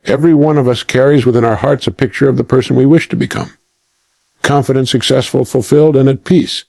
Every one of us carries within our hearts a picture of the person we wish to become. Confident, successful, fulfilled, and at peace.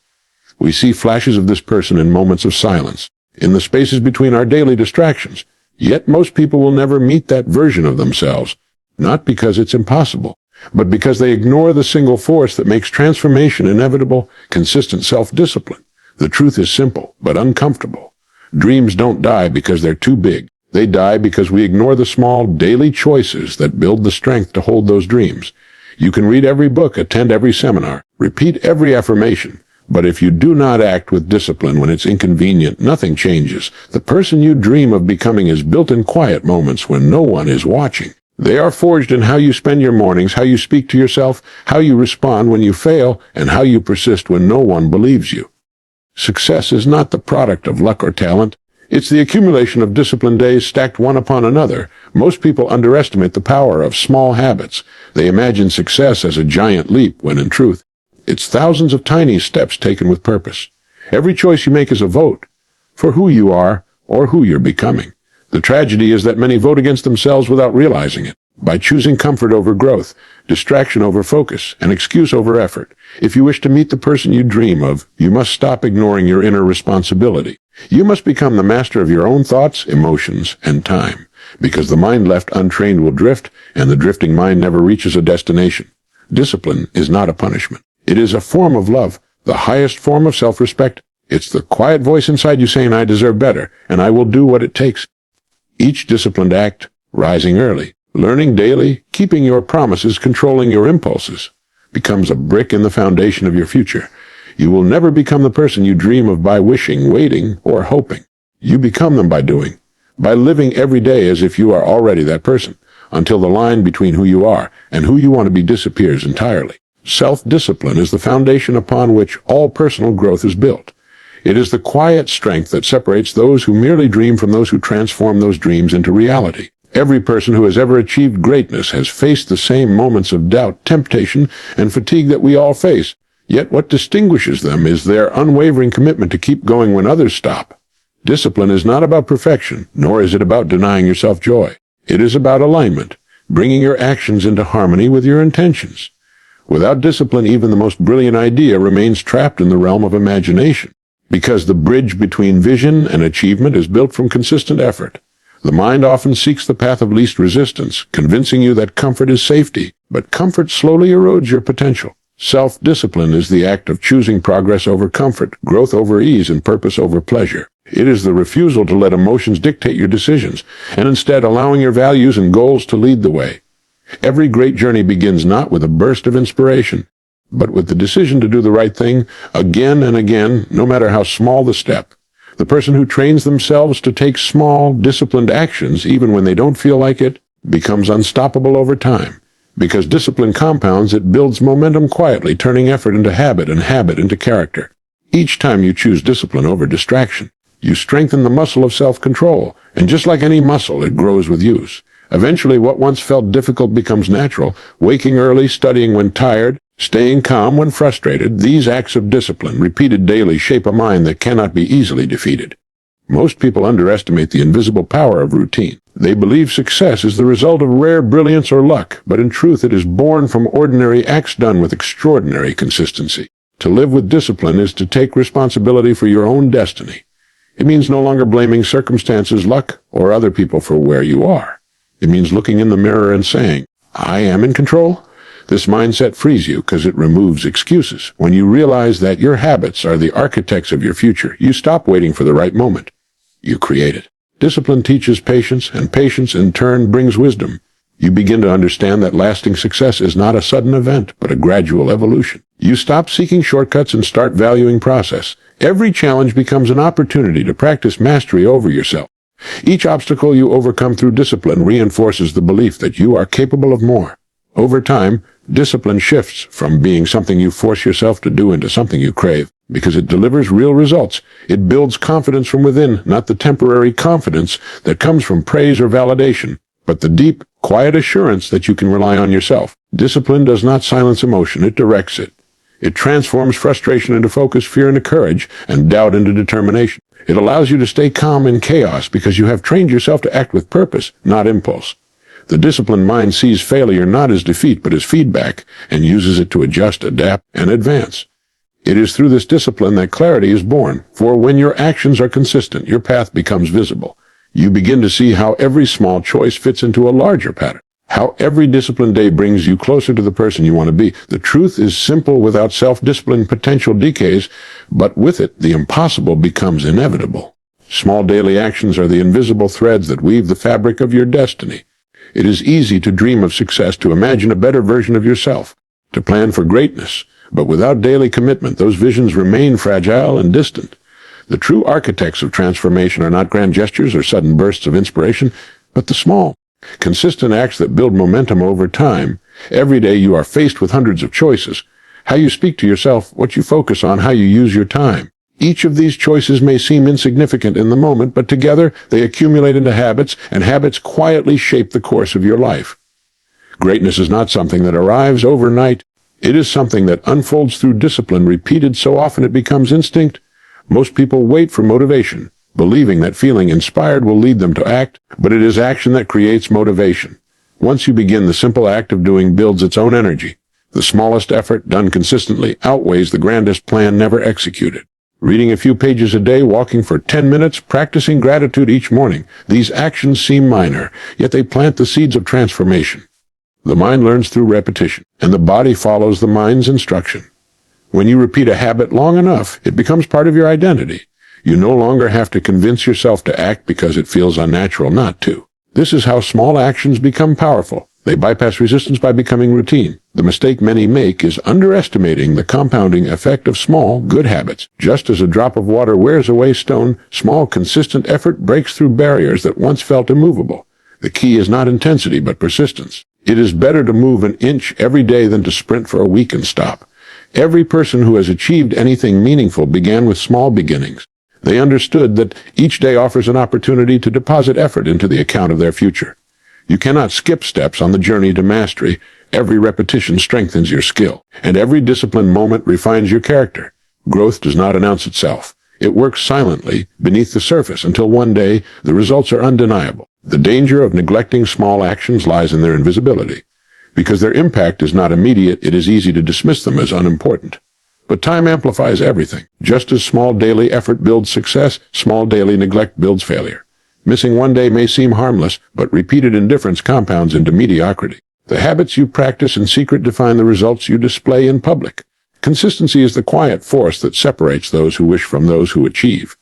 We see flashes of this person in moments of silence, in the spaces between our daily distractions. Yet most people will never meet that version of themselves, not because it's impossible, but because they ignore the single force that makes transformation inevitable: consistent self-discipline. The truth is simple, but uncomfortable. Dreams don't die because they're too big. They die because we ignore the small, daily choices that build the strength to hold those dreams. You can read every book, attend every seminar, repeat every affirmation, but if you do not act with discipline when it's inconvenient, nothing changes. The person you dream of becoming is built in quiet moments when no one is watching. They are forged in how you spend your mornings, how you speak to yourself, how you respond when you fail, and how you persist when no one believes you. Success is not the product of luck or talent. It's the accumulation of disciplined days stacked one upon another. Most people underestimate the power of small habits. They imagine success as a giant leap, when in truth, it's thousands of tiny steps taken with purpose. Every choice you make is a vote for who you are or who you're becoming. The tragedy is that many vote against themselves without realizing it, by choosing comfort over growth, distraction over focus, and excuse over effort. If you wish to meet the person you dream of, you must stop ignoring your inner responsibility. You must become the master of your own thoughts, emotions, and time, because the mind left untrained will drift, and the drifting mind never reaches a destination. Discipline is not a punishment. It is a form of love, the highest form of self-respect. It's the quiet voice inside you saying, "I deserve better, and I will do what it takes." Each disciplined act, rising early, learning daily, keeping your promises, controlling your impulses, becomes a brick in the foundation of your future. You will never become the person you dream of by wishing, waiting, or hoping. You become them by doing, by living every day as if you are already that person, until the line between who you are and who you want to be disappears entirely. Self-discipline is the foundation upon which all personal growth is built. It is the quiet strength that separates those who merely dream from those who transform those dreams into reality. Every person who has ever achieved greatness has faced the same moments of doubt, temptation, and fatigue that we all face. Yet what distinguishes them is their unwavering commitment to keep going when others stop. Discipline is not about perfection, nor is it about denying yourself joy. It is about alignment, bringing your actions into harmony with your intentions. Without discipline, even the most brilliant idea remains trapped in the realm of imagination, because the bridge between vision and achievement is built from consistent effort. The mind often seeks the path of least resistance, convincing you that comfort is safety, but comfort slowly erodes your potential. Self-discipline is the act of choosing progress over comfort, growth over ease, and purpose over pleasure. It is the refusal to let emotions dictate your decisions, and instead allowing your values and goals to lead the way. Every great journey begins not with a burst of inspiration, but with the decision to do the right thing again and again, no matter how small the step. The person who trains themselves to take small, disciplined actions, even when they don't feel like it, becomes unstoppable over time. Because discipline compounds, it builds momentum quietly, turning effort into habit and habit into character. Each time you choose discipline over distraction, you strengthen the muscle of self-control, and just like any muscle, it grows with use. Eventually, what once felt difficult becomes natural. Waking early, studying when tired, staying calm when frustrated, these acts of discipline, repeated daily, shape a mind that cannot be easily defeated. Most people underestimate the invisible power of routine. They believe success is the result of rare brilliance or luck, but in truth it is born from ordinary acts done with extraordinary consistency. To live with discipline is to take responsibility for your own destiny. It means no longer blaming circumstances, luck, or other people for where you are. It means looking in the mirror and saying, "I am in control." This mindset frees you because it removes excuses. When you realize that your habits are the architects of your future, you stop waiting for the right moment. You create it. Discipline teaches patience, and patience in turn brings wisdom. You begin to understand that lasting success is not a sudden event, but a gradual evolution. You stop seeking shortcuts and start valuing process. Every challenge becomes an opportunity to practice mastery over yourself. Each obstacle you overcome through discipline reinforces the belief that you are capable of more. Over time, discipline shifts from being something you force yourself to do into something you crave, because it delivers real results. It builds confidence from within, not the temporary confidence that comes from praise or validation, but the deep, quiet assurance that you can rely on yourself. Discipline does not silence emotion, it directs it. It transforms frustration into focus, fear into courage, and doubt into determination. It allows you to stay calm in chaos because you have trained yourself to act with purpose, not impulse. The disciplined mind sees failure not as defeat but as feedback and uses it to adjust, adapt, and advance. It is through this discipline that clarity is born, for when your actions are consistent, your path becomes visible. You begin to see how every small choice fits into a larger pattern, how every disciplined day brings you closer to the person you want to be. The truth is simple: without self-discipline, potential decays, but with it, the impossible becomes inevitable. Small daily actions are the invisible threads that weave the fabric of your destiny. It is easy to dream of success, to imagine a better version of yourself, to plan for greatness, but without daily commitment, those visions remain fragile and distant. The true architects of transformation are not grand gestures or sudden bursts of inspiration, but the small, consistent acts that build momentum over time. Every day you are faced with hundreds of choices: how you speak to yourself, what you focus on, how you use your time. Each of these choices may seem insignificant in the moment, but together they accumulate into habits, and habits quietly shape the course of your life. Greatness is not something that arrives overnight. It is something that unfolds through discipline, repeated so often it becomes instinct. Most people wait for motivation, believing that feeling inspired will lead them to act, but it is action that creates motivation. Once you begin, the simple act of doing builds its own energy. The smallest effort, done consistently, outweighs the grandest plan never executed. Reading a few pages a day, walking for 10 minutes, practicing gratitude each morning. These actions seem minor, yet they plant the seeds of transformation. The mind learns through repetition, and the body follows the mind's instruction. When you repeat a habit long enough, it becomes part of your identity. You no longer have to convince yourself to act because it feels unnatural not to. This is how small actions become powerful. They bypass resistance by becoming routine. The mistake many make is underestimating the compounding effect of small, good habits. Just as a drop of water wears away stone, small, consistent effort breaks through barriers that once felt immovable. The key is not intensity, but persistence. It is better to move an inch every day than to sprint for a week and stop. Every person who has achieved anything meaningful began with small beginnings. They understood that each day offers an opportunity to deposit effort into the account of their future. You cannot skip steps on the journey to mastery. Every repetition strengthens your skill, and every disciplined moment refines your character. Growth does not announce itself. It works silently beneath the surface until one day the results are undeniable. The danger of neglecting small actions lies in their invisibility. Because their impact is not immediate, it is easy to dismiss them as unimportant. But time amplifies everything. Just as small daily effort builds success, small daily neglect builds failure. Missing one day may seem harmless, but repeated indifference compounds into mediocrity. The habits you practice in secret define the results you display in public. Consistency is the quiet force that separates those who wish from those who achieve.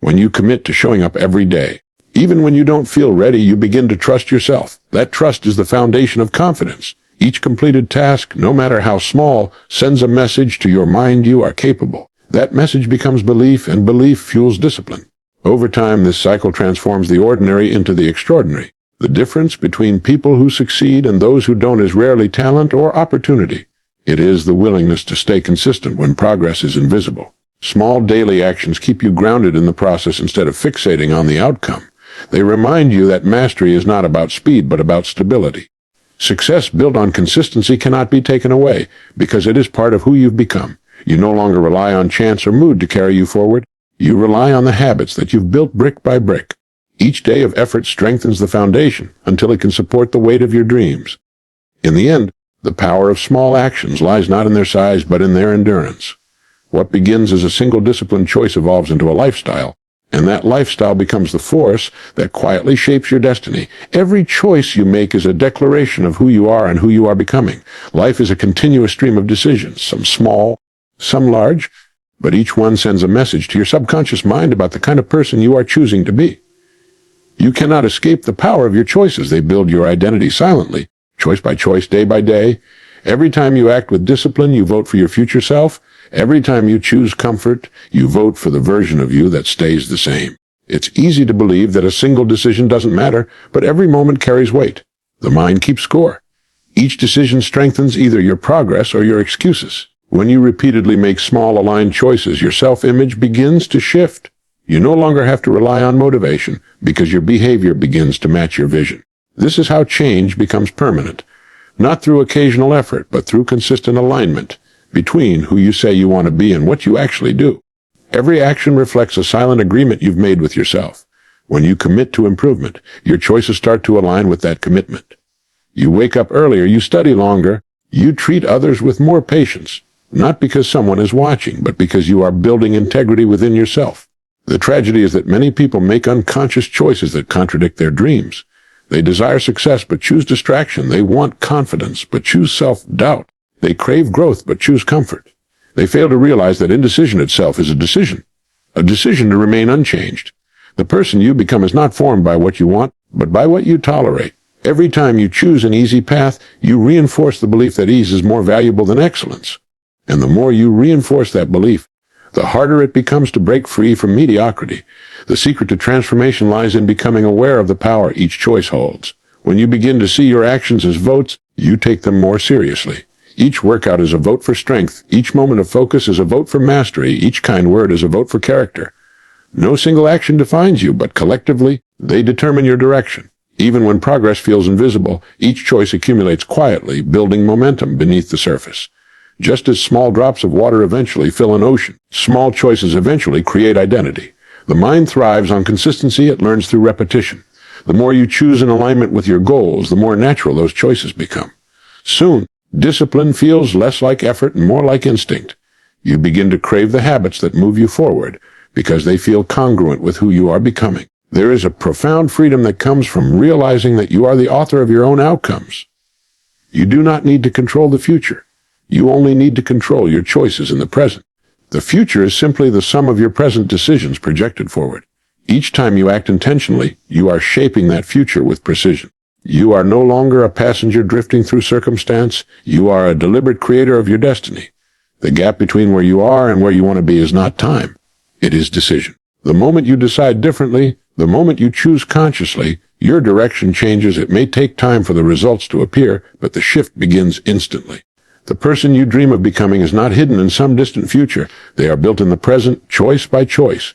When you commit to showing up every day, even when you don't feel ready, you begin to trust yourself. That trust is the foundation of confidence. Each completed task, no matter how small, sends a message to your mind you are capable. That message becomes belief, and belief fuels discipline. Over time, this cycle transforms the ordinary into the extraordinary. The difference between people who succeed and those who don't is rarely talent or opportunity. It is the willingness to stay consistent when progress is invisible. Small daily actions keep you grounded in the process instead of fixating on the outcome. They remind you that mastery is not about speed but about stability. Success built on consistency cannot be taken away because it is part of who you've become. You no longer rely on chance or mood to carry you forward. You rely on the habits that you've built brick by brick. Each day of effort strengthens the foundation until it can support the weight of your dreams. In the end, the power of small actions lies not in their size but in their endurance. What begins as a single disciplined choice evolves into a lifestyle, and that lifestyle becomes the force that quietly shapes your destiny. Every choice you make is a declaration of who you are and who you are becoming. Life is a continuous stream of decisions, some small, some large, but each one sends a message to your subconscious mind about the kind of person you are choosing to be. You cannot escape the power of your choices. They build your identity silently, choice by choice, day by day. Every time you act with discipline, you vote for your future self. Every time you choose comfort, you vote for the version of you that stays the same. It's easy to believe that a single decision doesn't matter, but every moment carries weight. The mind keeps score. Each decision strengthens either your progress or your excuses. When you repeatedly make small aligned choices, your self-image begins to shift. You no longer have to rely on motivation because your behavior begins to match your vision. This is how change becomes permanent, not through occasional effort, but through consistent alignment between who you say you want to be and what you actually do. Every action reflects a silent agreement you've made with yourself. When you commit to improvement, your choices start to align with that commitment. You wake up earlier, you study longer, you treat others with more patience, not because someone is watching, but because you are building integrity within yourself. The tragedy is that many people make unconscious choices that contradict their dreams. They desire success but choose distraction. They want confidence but choose self-doubt. They crave growth but choose comfort. They fail to realize that indecision itself is a decision to remain unchanged. The person you become is not formed by what you want, but by what you tolerate. Every time you choose an easy path, you reinforce the belief that ease is more valuable than excellence. And the more you reinforce that belief, the harder it becomes to break free from mediocrity. The secret to transformation lies in becoming aware of the power each choice holds. When you begin to see your actions as votes, you take them more seriously. Each workout is a vote for strength. Each moment of focus is a vote for mastery. Each kind word is a vote for character. No single action defines you, but collectively, they determine your direction. Even when progress feels invisible, each choice accumulates quietly, building momentum beneath the surface. Just as small drops of water eventually fill an ocean, small choices eventually create identity. The mind thrives on consistency. It learns through repetition. The more you choose in alignment with your goals, the more natural those choices become. Soon, discipline feels less like effort and more like instinct. You begin to crave the habits that move you forward because they feel congruent with who you are becoming. There is a profound freedom that comes from realizing that you are the author of your own outcomes. You do not need to control the future. You only need to control your choices in the present. The future is simply the sum of your present decisions projected forward. Each time you act intentionally, you are shaping that future with precision. You are no longer a passenger drifting through circumstance. You are a deliberate creator of your destiny. The gap between where you are and where you want to be is not time. It is decision. The moment you decide differently, the moment you choose consciously, your direction changes. It may take time for the results to appear, but the shift begins instantly. The person you dream of becoming is not hidden in some distant future. They are built in the present, choice by choice.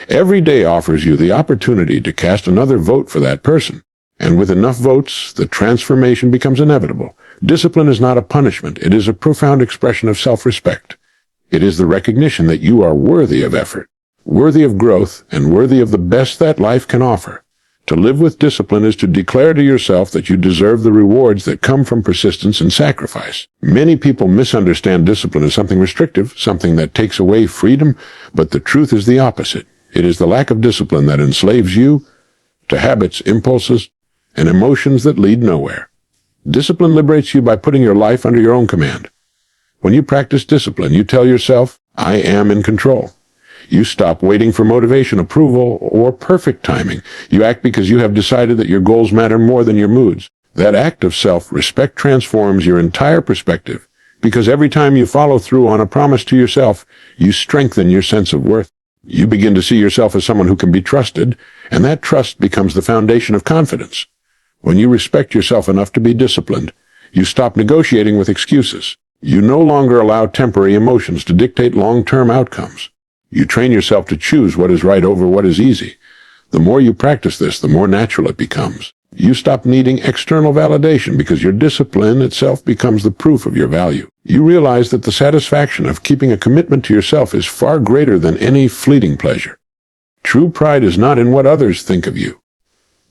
Every day offers you the opportunity to cast another vote for that person. And with enough votes, the transformation becomes inevitable. Discipline is not a punishment. It is a profound expression of self-respect. It is the recognition that you are worthy of effort, worthy of growth, and worthy of the best that life can offer. To live with discipline is to declare to yourself that you deserve the rewards that come from persistence and sacrifice. Many people misunderstand discipline as something restrictive, something that takes away freedom, but the truth is the opposite. It is the lack of discipline that enslaves you to habits, impulses, and emotions that lead nowhere. Discipline liberates you by putting your life under your own command. When you practice discipline, you tell yourself, I am in control. You stop waiting for motivation, approval, or perfect timing. You act because you have decided that your goals matter more than your moods. That act of self-respect transforms your entire perspective, because every time you follow through on a promise to yourself, you strengthen your sense of worth. You begin to see yourself as someone who can be trusted, and that trust becomes the foundation of confidence. When you respect yourself enough to be disciplined, you stop negotiating with excuses. You no longer allow temporary emotions to dictate long-term outcomes. You train yourself to choose what is right over what is easy. The more you practice this, the more natural it becomes. You stop needing external validation because your discipline itself becomes the proof of your value. You realize that the satisfaction of keeping a commitment to yourself is far greater than any fleeting pleasure. True pride is not in what others think of you,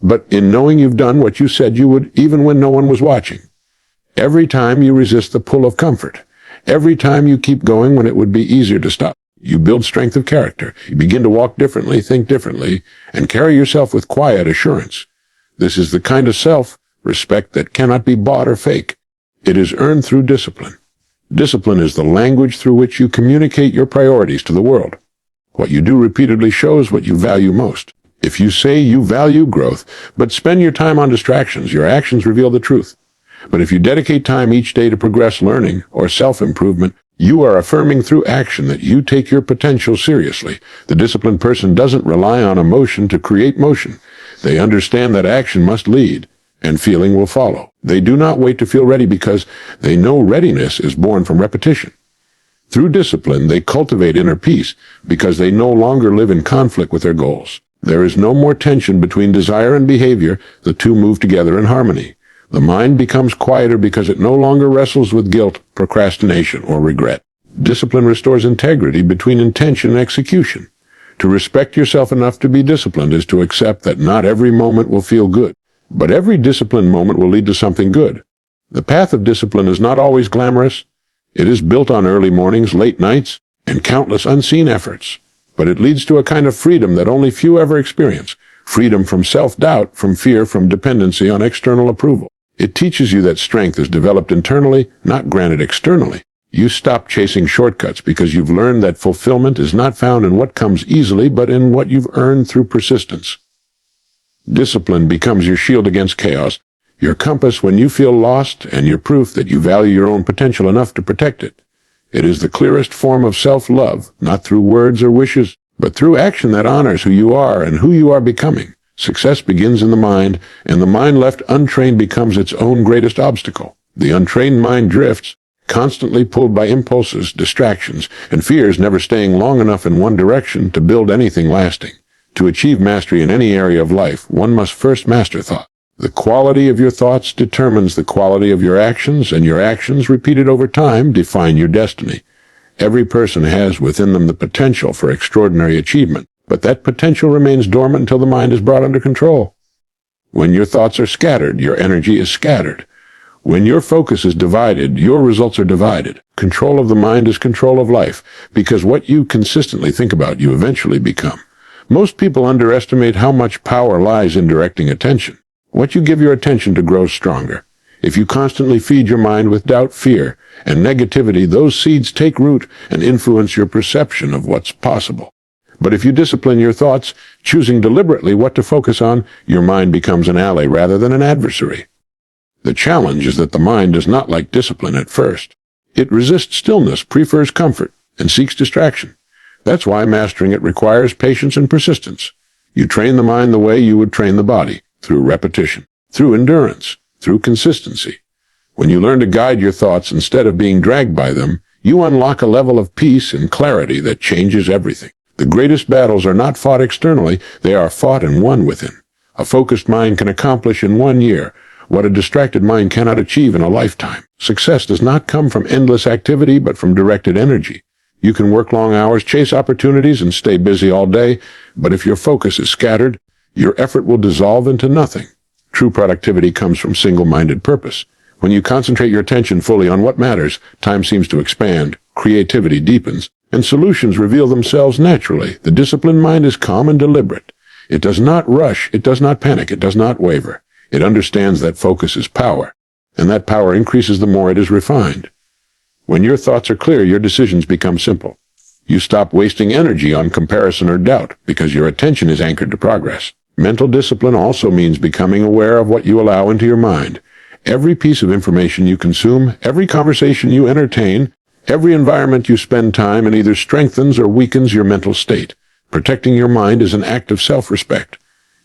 but in knowing you've done what you said you would, even when no one was watching. Every time you resist the pull of comfort, every time you keep going when it would be easier to stop, you build strength of character. You begin to walk differently, think differently, and carry yourself with quiet assurance. This is the kind of self-respect that cannot be bought or fake. It is earned through discipline. Discipline is the language through which you communicate your priorities to the world. What you do repeatedly shows what you value most. If you say you value growth, but spend your time on distractions, your actions reveal the truth. But if you dedicate time each day to progress, learning, or self-improvement, you are affirming through action that you take your potential seriously. The disciplined person doesn't rely on emotion to create motion. They understand that action must lead, and feeling will follow. They do not wait to feel ready because they know readiness is born from repetition. Through discipline, they cultivate inner peace because they no longer live in conflict with their goals. There is no more tension between desire and behavior. The two move together in harmony. The mind becomes quieter because it no longer wrestles with guilt, procrastination, or regret. Discipline restores integrity between intention and execution. To respect yourself enough to be disciplined is to accept that not every moment will feel good. But every disciplined moment will lead to something good. The path of discipline is not always glamorous. It is built on early mornings, late nights, and countless unseen efforts. But it leads to a kind of freedom that only few ever experience. Freedom from self-doubt, from fear, from dependency on external approval. It teaches you that strength is developed internally, not granted externally. You stop chasing shortcuts because you've learned that fulfillment is not found in what comes easily, but in what you've earned through persistence. Discipline becomes your shield against chaos, your compass when you feel lost, and your proof that you value your own potential enough to protect it. It is the clearest form of self-love, not through words or wishes, but through action that honors who you are and who you are becoming. Success begins in the mind, and the mind left untrained becomes its own greatest obstacle. The untrained mind drifts, constantly pulled by impulses, distractions, and fears, never staying long enough in one direction to build anything lasting. To achieve mastery in any area of life, one must first master thought. The quality of your thoughts determines the quality of your actions, and your actions, repeated over time, define your destiny. Every person has within them the potential for extraordinary achievement, but that potential remains dormant until the mind is brought under control. When your thoughts are scattered, your energy is scattered. When your focus is divided, your results are divided. Control of the mind is control of life, because what you consistently think about, you eventually become. Most people underestimate how much power lies in directing attention. What you give your attention to grows stronger. If you constantly feed your mind with doubt, fear, and negativity, those seeds take root and influence your perception of what's possible. But if you discipline your thoughts, choosing deliberately what to focus on, your mind becomes an ally rather than an adversary. The challenge is that the mind does not like discipline at first. It resists stillness, prefers comfort, and seeks distraction. That's why mastering it requires patience and persistence. You train the mind the way you would train the body, through repetition, through endurance, through consistency. When you learn to guide your thoughts instead of being dragged by them, you unlock a level of peace and clarity that changes everything. The greatest battles are not fought externally, they are fought and won within. A focused mind can accomplish in 1 year what a distracted mind cannot achieve in a lifetime. Success does not come from endless activity, but from directed energy. You can work long hours, chase opportunities, and stay busy all day, but if your focus is scattered, your effort will dissolve into nothing. True productivity comes from single-minded purpose. When you concentrate your attention fully on what matters, time seems to expand, creativity deepens, and solutions reveal themselves naturally. The disciplined mind is calm and deliberate. It does not rush, it does not panic, it does not waver. It understands that focus is power, and that power increases the more it is refined. When your thoughts are clear, your decisions become simple. You stop wasting energy on comparison or doubt because your attention is anchored to progress. Mental discipline also means becoming aware of what you allow into your mind. Every piece of information you consume, every conversation you entertain, every environment you spend time in either strengthens or weakens your mental state. Protecting your mind is an act of self-respect.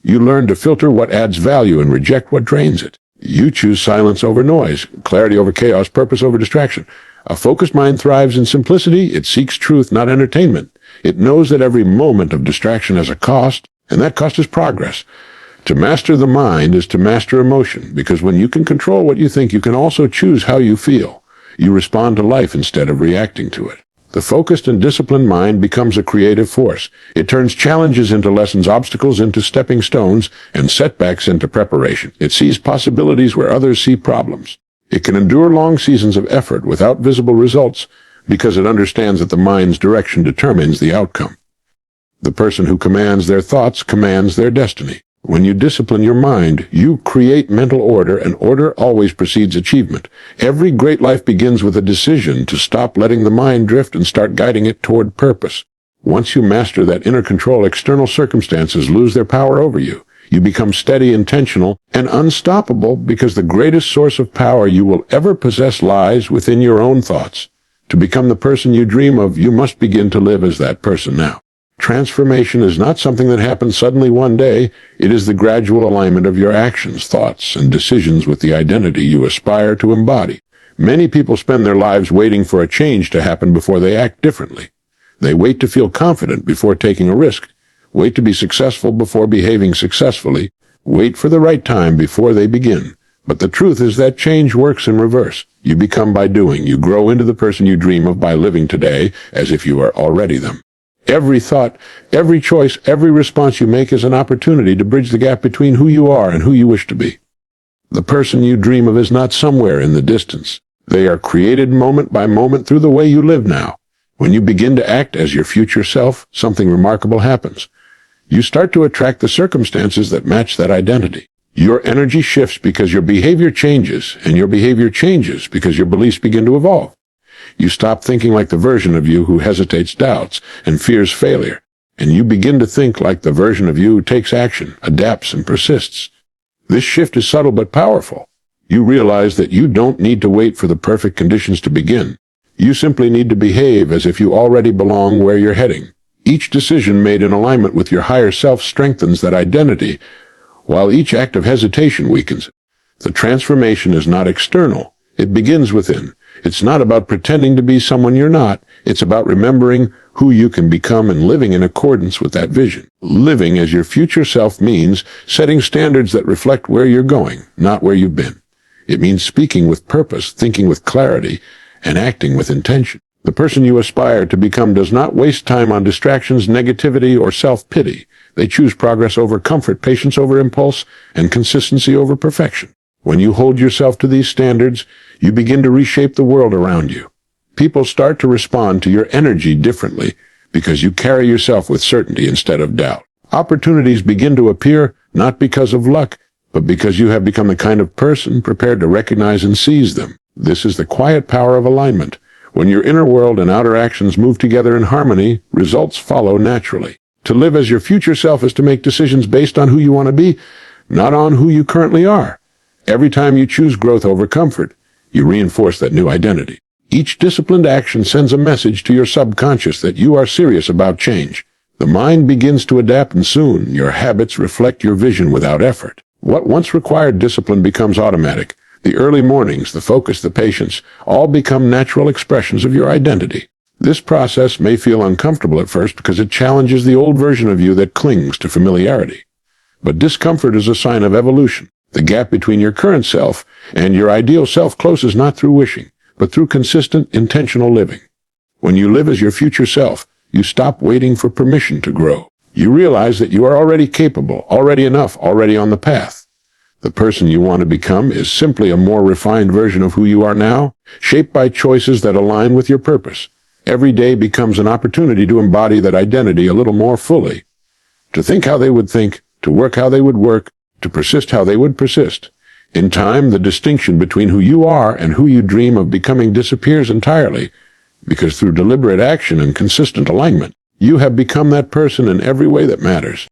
You learn to filter what adds value and reject what drains it. You choose silence over noise, clarity over chaos, purpose over distraction. A focused mind thrives in simplicity. It seeks truth, not entertainment. It knows that every moment of distraction has a cost, and that cost is progress. To master the mind is to master emotion, because when you can control what you think, you can also choose how you feel. You respond to life instead of reacting to it. The focused and disciplined mind becomes a creative force. It turns challenges into lessons, obstacles into stepping stones, and setbacks into preparation. It sees possibilities where others see problems. It can endure long seasons of effort without visible results because it understands that the mind's direction determines the outcome. The person who commands their thoughts commands their destiny. When you discipline your mind, you create mental order, and order always precedes achievement. Every great life begins with a decision to stop letting the mind drift and start guiding it toward purpose. Once you master that inner control, external circumstances lose their power over you. You become steady, intentional, and unstoppable because the greatest source of power you will ever possess lies within your own thoughts. To become the person you dream of, you must begin to live as that person now. Transformation is not something that happens suddenly one day. It is the gradual alignment of your actions, thoughts, and decisions with the identity you aspire to embody. Many people spend their lives waiting for a change to happen before they act differently. They wait to feel confident before taking a risk, wait to be successful before behaving successfully, wait for the right time before they begin. But the truth is that change works in reverse. You become by doing. You grow into the person you dream of by living today as if you are already them. Every thought, every choice, every response you make is an opportunity to bridge the gap between who you are and who you wish to be. The person you dream of is not somewhere in the distance. They are created moment by moment through the way you live now. When you begin to act as your future self, something remarkable happens. You start to attract the circumstances that match that identity. Your energy shifts because your behavior changes, and your behavior changes because your beliefs begin to evolve. You stop thinking like the version of you who hesitates, doubts, and fears failure, and you begin to think like the version of you who takes action, adapts, and persists. This shift is subtle but powerful. You realize that you don't need to wait for the perfect conditions to begin. You simply need to behave as if you already belong where you're heading. Each decision made in alignment with your higher self strengthens that identity, while each act of hesitation weakens it. The transformation is not external. It begins within. It's not about pretending to be someone you're not. It's about remembering who you can become and living in accordance with that vision. Living as your future self means setting standards that reflect where you're going, not where you've been. It means speaking with purpose, thinking with clarity, and acting with intention. The person you aspire to become does not waste time on distractions, negativity, or self-pity. They choose progress over comfort, patience over impulse, and consistency over perfection. When you hold yourself to these standards, you begin to reshape the world around you. People start to respond to your energy differently because you carry yourself with certainty instead of doubt. Opportunities begin to appear not because of luck, but because you have become the kind of person prepared to recognize and seize them. This is the quiet power of alignment. When your inner world and outer actions move together in harmony, results follow naturally. To live as your future self is to make decisions based on who you want to be, not on who you currently are. Every time you choose growth over comfort, you reinforce that new identity. Each disciplined action sends a message to your subconscious that you are serious about change. The mind begins to adapt, and soon your habits reflect your vision without effort. What once required discipline becomes automatic. The early mornings, the focus, the patience, all become natural expressions of your identity. This process may feel uncomfortable at first because it challenges the old version of you that clings to familiarity. But discomfort is a sign of evolution. The gap between your current self and your ideal self closes not through wishing, but through consistent, intentional living. When you live as your future self, you stop waiting for permission to grow. You realize that you are already capable, already enough, already on the path. The person you want to become is simply a more refined version of who you are now, shaped by choices that align with your purpose. Every day becomes an opportunity to embody that identity a little more fully, to think how they would think, to work how they would work, to persist how they would persist. In time, the distinction between who you are and who you dream of becoming disappears entirely, because through deliberate action and consistent alignment, you have become that person in every way that matters.